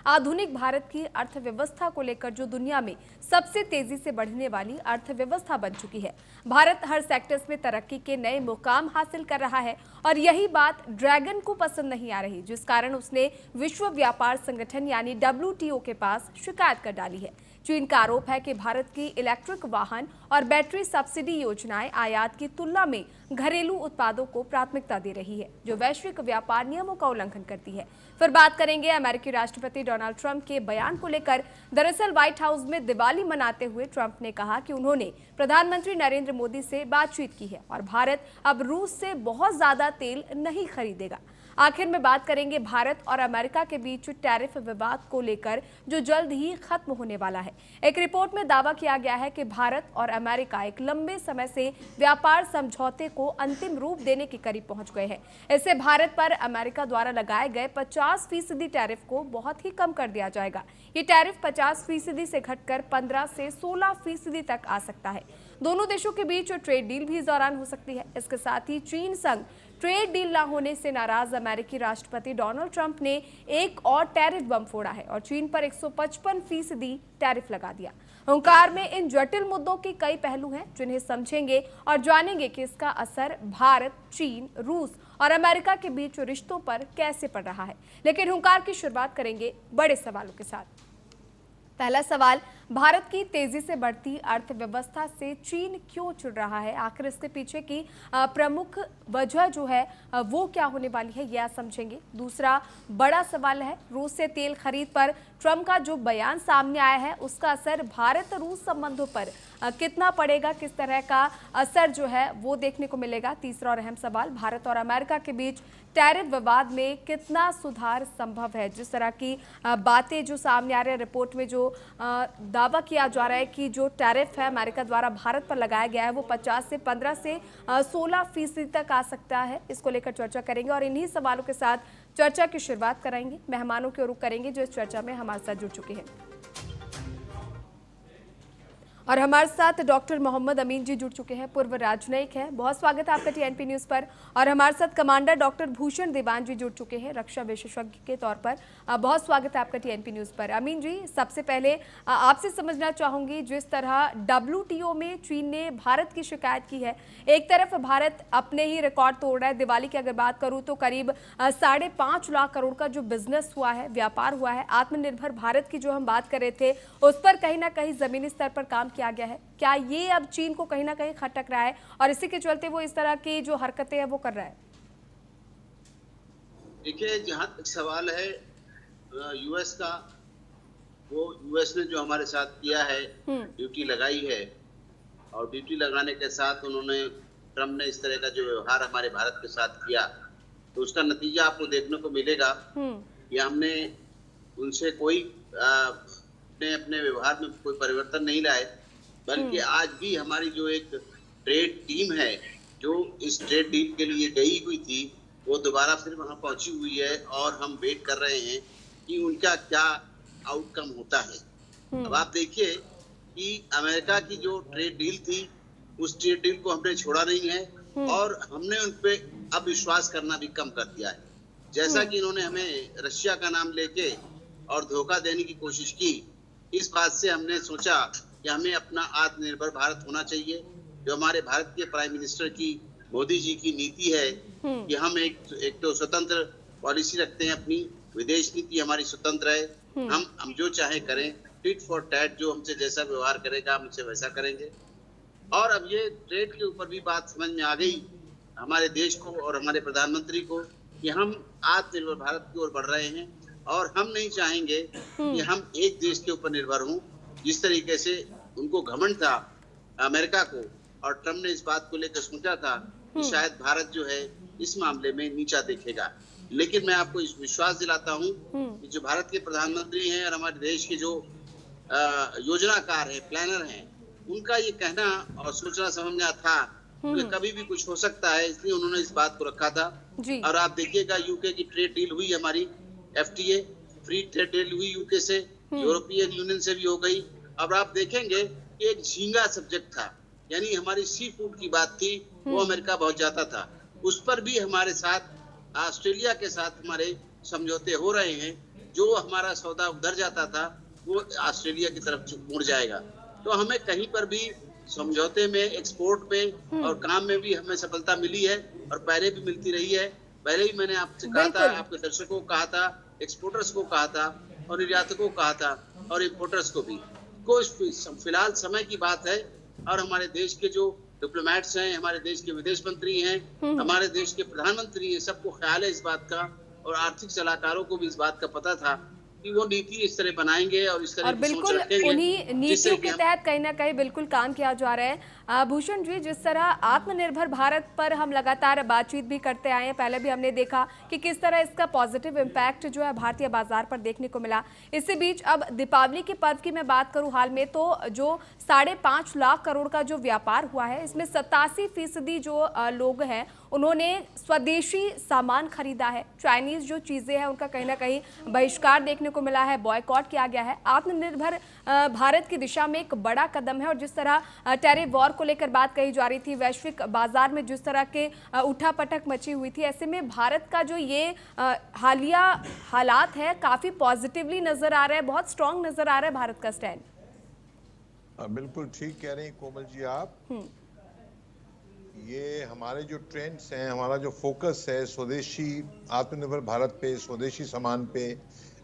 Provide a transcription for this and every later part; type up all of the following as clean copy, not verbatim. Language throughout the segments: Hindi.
आधुनिक भारत की अर्थव्यवस्था को लेकर जो दुनिया में सबसे तेजी से बढ़ने वाली अर्थव्यवस्था बन चुकी है। भारत हर सेक्टर्स में तरक्की के नए मुकाम हासिल कर रहा है और यही बात ड्रैगन को पसंद नहीं आ रही, जिस कारण उसने विश्व व्यापार संगठन यानी WTO के पास शिकायत कर डाली है। चीन का आरोप है कि भारत की इलेक्ट्रिक वाहन और बैटरी सब्सिडी योजनाएं आयात की तुलना में घरेलू उत्पादों को प्राथमिकता दे रही है, जो वैश्विक व्यापार नियमों का उल्लंघन करती है। फिर बात करेंगे अमेरिकी राष्ट्रपति डोनाल्ड ट्रंप के बयान को लेकर। दरअसल व्हाइट हाउस में दिवाली मनाते हुए ट्रंप ने कहा कि उन्होंने प्रधानमंत्री नरेंद्र मोदी से बातचीत की है और भारत अब रूस से बहुत ज्यादा तेल नहीं खरीदेगा। आखिर में बात करेंगे भारत और अमेरिका के बीच टैरिफ विवाद को लेकर, जो जल्द ही खत्म होने वाला है। एक रिपोर्ट में दावा किया गया है कि भारत और अमेरिका एक लंबे समय से व्यापार समझौते को अंतिम रूप देने के करीब पहुंच गए हैं। इससे भारत पर अमेरिका द्वारा लगाए गए 50% टैरिफ को बहुत ही कम कर दिया जाएगा। ये टैरिफ 50% से घटकर 15 से 16% तक आ सकता है। दोनों देशों के बीच ट्रेड डील भी इस दौरान हो सकती है। इसके साथ ही चीन संग ट्रेड डील न होने से नाराज अमेरिकी राष्ट्रपति डोनाल्ड ट्रंप ने एक और टैरिफ बम फोड़ा है और चीन पर 155% टैरिफ लगा दिया। हुंकार में इन जटिल मुद्दों के कई पहलू हैं, जिन्हें समझेंगे और जानेंगे कि इसका असर भारत, चीन, रूस और अमेरिका के बीच रिश्तों पर कैसे पड़ रहा है। लेकिन हुंकार की शुरुआत करेंगे बड़े सवालों के साथ। पहला सवाल, भारत की तेजी से बढ़ती अर्थव्यवस्था से चीन क्यों चिढ़ रहा है? आखिर इसके पीछे की प्रमुख वजह जो है वो क्या होने वाली है, यह समझेंगे। दूसरा बड़ा सवाल है, रूस से तेल खरीद पर ट्रंप का जो बयान सामने आया है, उसका असर भारत रूस संबंधों पर कितना पड़ेगा, किस तरह का असर जो है वो देखने को मिलेगा। तीसरा और अहम सवाल, भारत और अमेरिका के बीच टैरिफ विवाद में कितना सुधार संभव है। जिस तरह की बातें जो सामने आ रही है, रिपोर्ट में जो दावा किया जा रहा है कि जो टैरिफ है अमेरिका द्वारा भारत पर लगाया गया है वो 50 से 15 से 16% तक आ सकता है। इसको लेकर चर्चा करेंगे और इन्हीं सवालों के साथ चर्चा की शुरुआत कराएंगे। मेहमानों की ओर रुख करेंगे जो इस चर्चा में हमारे साथ जुड़ चुके हैं और हमारे साथ डॉक्टर मोहम्मद अमीन जी जुड़ चुके हैं, पूर्व राजनयिक हैं। बहुत स्वागत है आपका TNP न्यूज़ पर। और हमारे साथ कमांडर डॉक्टर भूषण देवान जी जुड़ चुके हैं, रक्षा विशेषज्ञ के तौर पर। बहुत स्वागत है आपका TNP न्यूज़ पर। अमीन जी, सबसे पहले आपसे समझना चाहूँगी, जिस तरह WTO में चीन ने भारत की शिकायत की है, एक तरफ भारत अपने ही रिकॉर्ड तोड़ रहा है। दिवाली की अगर बात करूँ तो करीब 5.5 लाख करोड़ का जो बिजनेस हुआ है, व्यापार हुआ है। आत्मनिर्भर भारत की जो हम बात कर रहे थे, उस पर कहीं ना कहीं जमीनी स्तर पर काम किया गया है। क्या ये अब चीन को कहीं ना कहीं खटक रहा है और इसी के चलते वो इस तरह की जो हरकतें हैं वो कर रहा है? देखिए, जहां तक सवाल है यूएस का, वो यूएस ने जो हमारे साथ किया है, ड्यूटी लगाई है और ड्यूटी लगाने के साथ उन्होंने, ट्रम्प ने इस तरह का जो व्यवहार हमारे भारत के साथ किया, तो उसका नतीजा आपको देखने को मिलेगा कि हमने उनसे कोई अपने व्यवहार में कोई परिवर्तन नहीं लाए, बल्कि आज भी हमारी जो एक ट्रेड टीम है जो इस ट्रेड डील के लिए गई हुई थी, वो दोबारा फिर वहां पहुंची हुई है और हम वेट कर रहे हैं कि उनका क्या आउटकम होता है। अब आप देखिए कि अमेरिका की जो ट्रेड डील थी, उस ट्रेड डील को हमने छोड़ा नहीं है और हमने उन पे अब विश्वास करना भी कम कर दिया है। जैसा कि इन्होंने हमें रशिया का नाम लेके और धोखा देने की कोशिश की, इस बात से हमने सोचा कि हमें अपना आत्मनिर्भर भारत होना चाहिए। जो हमारे भारत के प्राइम मिनिस्टर की, मोदी जी की नीति है कि हम एक तो स्वतंत्र पॉलिसी रखते हैं, अपनी विदेश नीति हमारी स्वतंत्र है, हम जो चाहे करें, टिट फॉर टैट, जो हमसे जैसा व्यवहार करेगा हम उसे वैसा करेंगे। और अब ये ट्रेड के ऊपर भी बात समझ में आ गई हमारे देश को और हमारे प्रधानमंत्री को कि हम आत्मनिर्भर भारत की ओर बढ़ रहे हैं और हम नहीं चाहेंगे कि हम एक देश के ऊपर निर्भर हों। जिस तरीके से उनको घमंड था अमेरिका को, और ट्रम्प ने इस बात को लेकर सोचा था कि शायद भारत जो है इस मामले में नीचा देखेगा, लेकिन मैं आपको इस विश्वास दिलाता हूं कि जो भारत के प्रधानमंत्री हैं और हमारे देश के जो योजनाकार हैं, प्लानर हैं, उनका ये कहना और सोचना समझना था कि कभी भी कुछ हो सकता है, इसलिए उन्होंने इस बात को रखा था। और आप देखिएगा, यूके की ट्रेड डील हुई, हमारी FTA फ्री ट्रेड डील हुई यूके से, यूरोपियन यूनियन से भी हो गई। अब आप देखेंगे कि एक झींगा सब्जेक्ट था, यानी हमारी सी फूड की बात थी, वो अमेरिका बहुत जाता था, उस पर भी हमारे साथ, ऑस्ट्रेलिया के साथ हमारे समझौते हो रहे हैं जो हमारा सौदा उधर जाता था वो ऑस्ट्रेलिया की तरफ मुड़ जाएगा। तो हमें कहीं पर भी समझौते में, एक्सपोर्ट में और काम में भी हमें सफलता मिली है और पहले भी मिलती रही है। पहले भी मैंने आपसे कहा था, बिल्कुल। आपके दर्शकों को कहा था, एक्सपोर्टर्स को कहा था और निर्यातकों को कहा था और इम्पोर्टर्स को भी। फिलहाल समय की बात है और हमारे देश के जो डिप्लोमेट्स हैं, हमारे देश के विदेश मंत्री हैं, हमारे देश के प्रधानमंत्री हैं, सबको ख्याल है इस बात का और आर्थिक सलाहकारों को भी इस बात का पता था कि वो नीति इस तरह बनाएंगे और इस तरह और की सोच बिल्कुल रखेंगे उन्हीं जिससे नीतियों कि के हम तहत कहीं ना कहीं बिल्कुल काम किया जा रहा है। भूषण जी, जिस तरह आत्मनिर्भर भारत पर हम लगातार बातचीत भी करते आए हैं, पहले भी हमने देखा कि किस तरह इसका पॉजिटिव इम्पैक्ट जो है भारतीय बाजार पर देखने को मिला। इसी बीच अब दीपावली के पर्व की मैं बात करूं हाल में, तो जो 5.5 लाख करोड़ का जो व्यापार हुआ है, इसमें 87% जो लोग हैं उन्होंने स्वदेशी सामान खरीदा है। चाइनीज जो चीजें हैं उनका कहीं ना कहीं बहिष्कार देखने को मिला है, बॉयकॉट किया गया है। आत्मनिर्भर भारत की दिशा में एक बड़ा कदम है। और जिस तरह टैरिफ वॉर को लेकर बात कही जा रही थी, वैश्विक बाजार में जिस तरह के उठापटक मची हुई थी, ऐसे में भारत का जो ये हालिया हालात है काफी पॉजिटिवली नजर आ रहा है, बहुत स्ट्रांग नजर आ रहा है भारत का स्टैंड। बिल्कुल ठीक कह रहे हैं कोमल जी आप। ये हमारे जो ट्रेंड्स हैं, हमारा जो फोकस है स्वदेशी आत्मनिर्भर भारत पे, स्वदेशी सामान पे,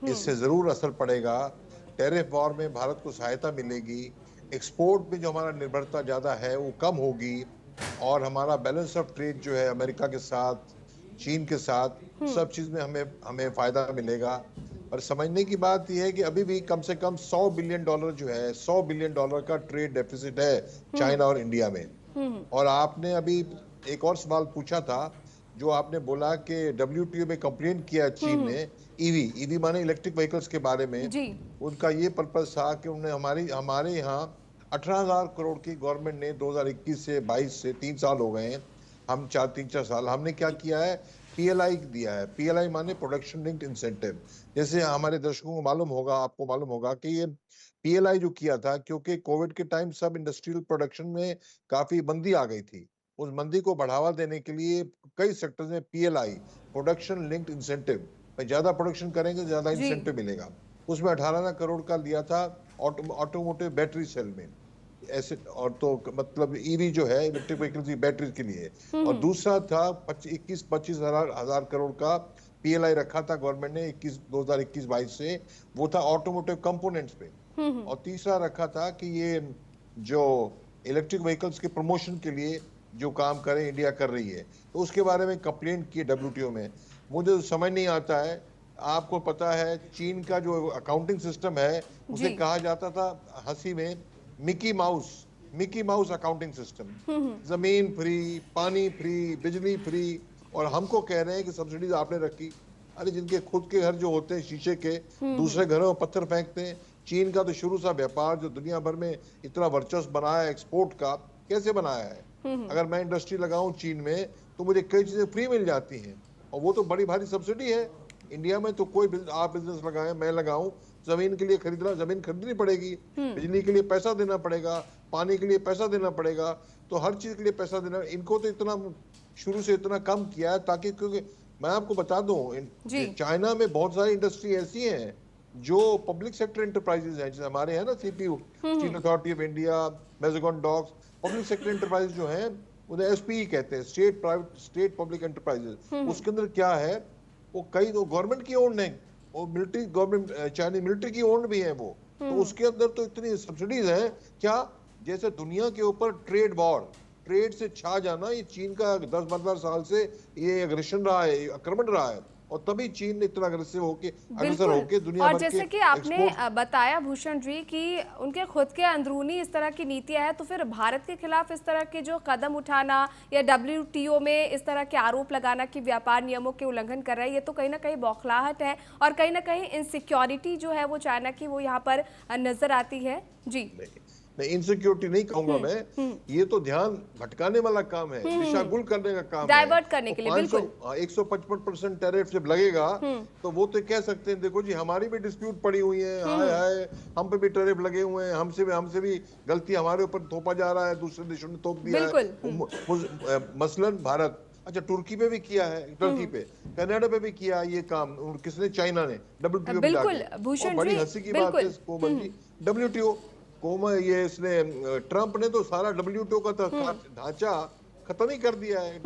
इससे जरूर असर पड़ेगा। टैरिफ वॉर में भारत को सहायता मिलेगी, एक्सपोर्ट में जो हमारा निर्भरता ज़्यादा है वो कम होगी और हमारा बैलेंस ऑफ ट्रेड जो है अमेरिका के साथ, चीन के साथ, सब चीज़ में हमें फ़ायदा मिलेगा। पर समझने की बात यह है कि अभी भी कम से कम $100 बिलियन जो है, $100 बिलियन का ट्रेड डेफिसिट है चाइना और इंडिया में। और आपने अभी एक और सवाल पूछा था, जो आपने बोला कि WTO में कंप्लेन किया चीन ने ईवी माने इलेक्ट्रिक व्हीकल्स के बारे में जी। उनका ये पर्पस था कि उन्होंने हमारे यहाँ 18,000 करोड़ की गवर्नमेंट ने 2021 से 22 से 3 साल हो गए हैं, हम 3-4 साल हमने क्या किया है, PLI दिया है। PLI माने प्रोडक्शन लिंक्ड इंसेंटिव। जैसे हमारे दर्शकों को मालूम होगा, आपको मालूम होगा कि ये PLI जो किया था, क्योंकि कोविड के टाइम सब इंडस्ट्रियल प्रोडक्शन में काफी मंदी आ गई थी, उस मंदी को बढ़ावा देने के लिए कई सेक्टर्स में PLI प्रोडक्शन लिंक्ड इंसेंटिव, ज्यादा प्रोडक्शन करेंगे ज्यादा इंसेंटिव मिलेगा, उसमें 18 करोड़ का लिया था ऑटोमोटिव बैटरी सेल में ऐसे, और तो मतलब ईवी जो है इलेक्ट्रिक व्हीकल्स की बैटरी के लिए। और दूसरा था 21-25 हजार करोड़ का PLI रखा था गवर्नमेंट ने 2021-22 से, वो था ऑटोमोटिव कंपोनेंट्स पे। और तीसरा रखा था कि ये जो इलेक्ट्रिक व्हीकल्स के प्रमोशन के लिए जो काम करे इंडिया कर रही है, तो उसके बारे में कंप्लेंट की WTO में। मुझे समझ नहीं आता है, आपको पता है चीन का जो अकाउंटिंग सिस्टम है उसे कहा जाता था हंसी में मिकी माउस अकाउंटिंग सिस्टम। जमीन फ्री, पानी फ्री, बिजली फ्री, और हमको कह रहे हैं कि सब्सिडीज आपने रखी। अरे जिनके खुद के घर जो होते हैं शीशे के, दूसरे घरों में पत्थर फेंकते हैं। चीन का तो शुरू सा व्यापार जो दुनिया भर में इतना वर्चस्व बनाया है एक्सपोर्ट का, कैसे बनाया है? अगर मैं इंडस्ट्री लगाऊं चीन में तो मुझे कई चीजें फ्री मिल जाती हैं, और वो तो बड़ी भारी सब्सिडी है। इंडिया में तो कोई आप बिजनेस लगाएं, मैं लगाऊं, जमीन के लिए जमीन खरीदनी पड़ेगी, बिजली के लिए पैसा देना पड़ेगा, पानी के लिए पैसा देना पड़ेगा, तो हर चीज के लिए पैसा देना। इनको तो इतना शुरू से इतना कम किया है ताकि, क्योंकि मैं आपको बता दूं चाइना में बहुत सारी इंडस्ट्री ऐसी हैं जो पब्लिक सेक्टर एंटरप्राइजेज हैं, जैसे हमारे हैं ना CPU, Steel Authority of India, Mazagon docks, public sector enterprise जो हैं उन्हें SPE कहते हैं, स्टेट पब्लिक एंटरप्राइजेज। उसके अंदर क्या है, वो कई तो गवर्नमेंट की ओन है, वो मिलिट्री गवर्नमेंट चाइनीज मिलिट्री की ओन भी है वो, तो उसके अंदर तो इतनी सब्सिडीज हैं क्या, जैसे दुनिया के ऊपर ट्रेड वॉर, ट्रेड से छा जाना, ये चीन का 10-15 साल से ये एग्रेशन रहा है, आक्रमण रहा है, और तभी चीन ने इतना अग्रेसिव होके दुनिया और जैसे कि आपने बताया भूषण जी कि उनके खुद के अंदरूनी इस तरह की नीतियां हैं, तो फिर भारत के खिलाफ इस तरह के जो कदम उठाना या WTO में इस तरह के आरोप लगाना कि व्यापार नियमों के उल्लंघन कर रहा है, ये तो कहीं ना कहीं बौखलाहट है और कहीं ना कहीं इनसिक्योरिटी जो है वो चाइना की वो यहाँ पर नजर आती है। जी नहीं, इनसिक्योरिटी नहीं कहूंगा मैं, ये तो ध्यान भटकाने वाला काम है, दिशा गुल करने का काम डाइवर्ट करने के लिए। बिल्कुल 155% टैरिफ जब लगेगा तो वो तो कह सकते हैं देखो जी हमारी भी डिस्प्यूट पड़ी हुई है, हाय हम पे भी टैरिफ लगे हुए हैं, हमसे भी गलती हमारे ऊपर थोपा जा रहा है, दूसरे देशों ने थोप दिया है। मसलन भारत अच्छा, तुर्की पे भी किया है, टर्की पे, कनाडा पे भी किया ये काम, और किसने? चाइना ने, WTO में बिल्कुल, जाके। भूषण और बड़ी जी, हंसी की बात है कोमल जी, WTO कोमल, ये इसने ट्रम्प ने तो सारा WTO का ढांचा खत्म ही कर दिया है।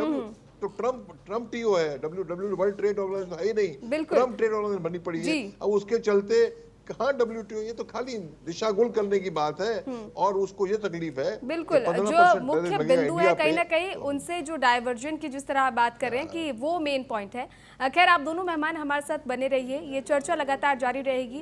तो ट्रम्प टीओ है, WTO वर्ल्ड ट्रेड ऑर्गेनाइजेशन है ही नहीं, बिल्कुल। ट्रम्प ट्रेड ऑर्गेनाइजेशन बनी पड़ी है। जी। अब उसके चलते कहाँ WTO, ये तो खाली दिशा गुल करने की बात है, और उसको ये तकलीफ है बिल्कुल, कि 15% जो टैरिफ मुख्य लगेगा बिंदु है इंडिया कहीं ना पे। कहीं उनसे जो डाइवर्जन की जिस तरह आप बात कर रहे हैं कि वो मेन पॉइंट है। खैर, आप दोनों मेहमान हमारे साथ बने रहिए, ये चर्चा लगातार जारी रहेगी।